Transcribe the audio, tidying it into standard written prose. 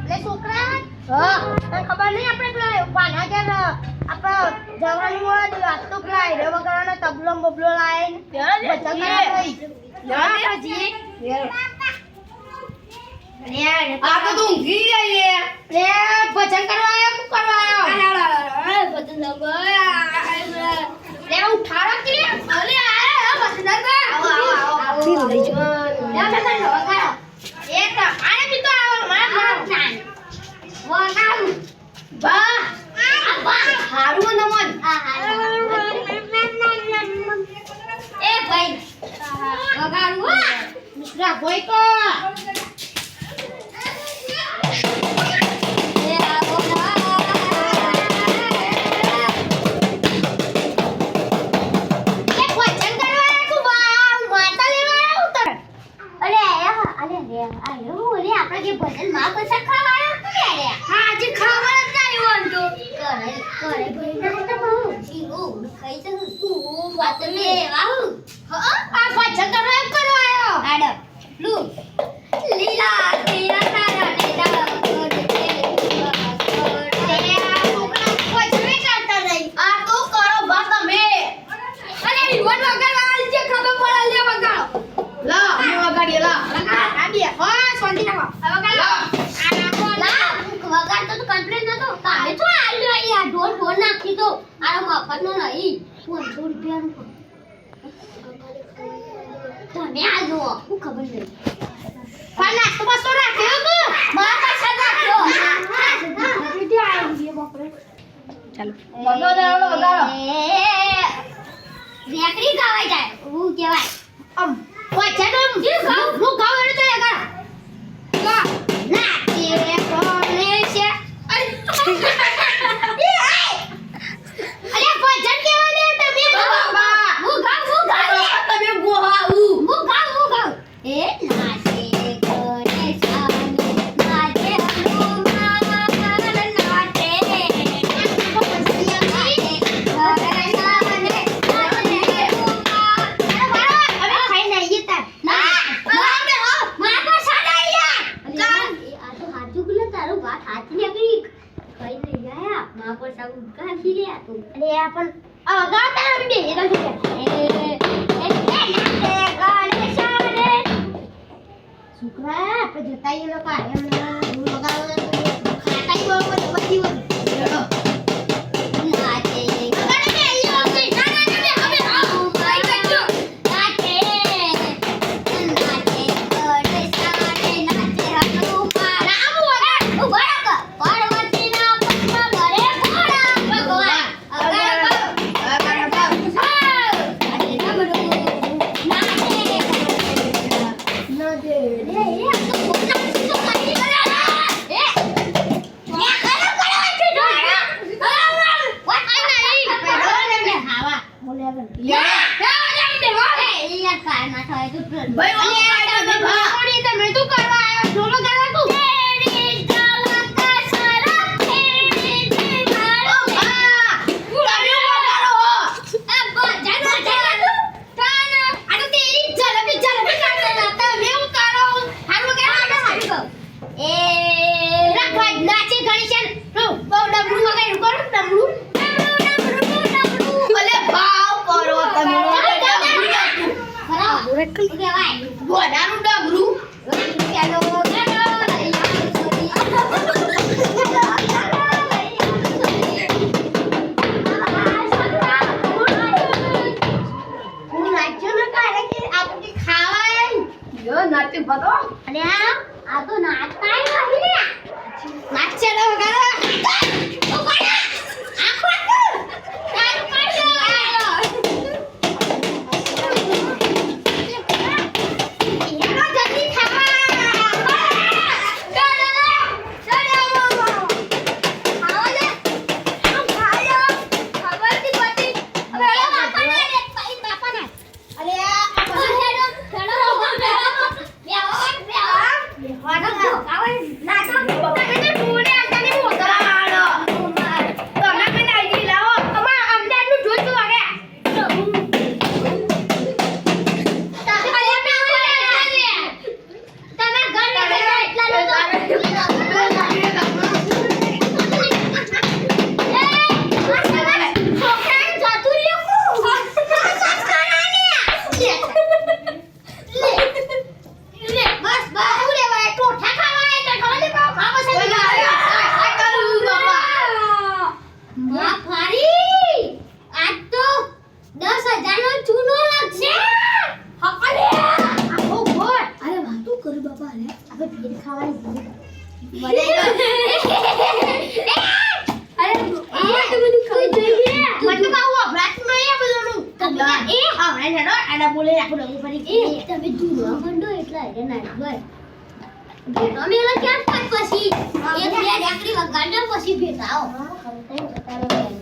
લે છોકરા હા તને ખબર નહીં આપણે પેલા પાના કે આપણે જવાનું હોય તો વાત તો પેલા રે વગરનો તબલો બબલો લાઈન ભજન કરવા જી આ તો તું ઊંઘી જઈએ લે ભજન કરવા આવ્યો શું કરવા આવ્યો ભજન લે ઉઠાડો કે અરે આ ભજન આવો આવો લઈ જો લે ભજન વગાડો એક આને બી તો આવો મારા ના વગાડું બા બા હારું નમન એ ભાઈ વગાડું મિશ્રા ભાઈ કો ભજન માં પૈસા ખાવાયો તો લે રે હા આજે ખાવા જ આવ્યો તો કરે ભાઈ તો બહુ જીવો ખાઈ તો તું વાત મે આવ હા આ ભજન કરવા આવ્યો આડો લુ લીલા તેરા તારા ને ડા કોડ કે આ તો કરો બા તમે અરે વિવન વગાડવા જે ખબર પડે લે વગાડો લા હું વગાડી લા આડી હા શાંતિ રાખો વગાડતો તો કમ્પ્લેન નતો કાલે તો આલ્યો યાર ઢોલ ઢોલ નાખી તો આ મફત નો નહીં 500 રૂપિયા નું તમે આ જો હું ખબર નહીં પણ નાસ્તો બસો રાખ્યો તો મારા પાસે રાખ્યો ચાલો વગાડો રેકડી ગાવાય જાય હું કહેવાય ઓછા તો હું ગાવ એટલે તો લગા ગા ના કે કોને છે અરે ભજન કેવા લે તમે બાબા હું ગાવ તમે ગાવ એ નાચે કોને સામે નાચે જલ્દી અરે તો બધું ખાઈ જોઈએ મને તો આવું અભરાત નહીં આ બધું એ હા મને હેડો આડા બોલે આપણે હું ફરી એ તમે દૂધવા મંડો એટલે એને ના ભાઈ ભેટો મેલા ક્યાં થાય પછી એક બે ઢાકરી વગાડો પછી ભેટાઓ આવો આવો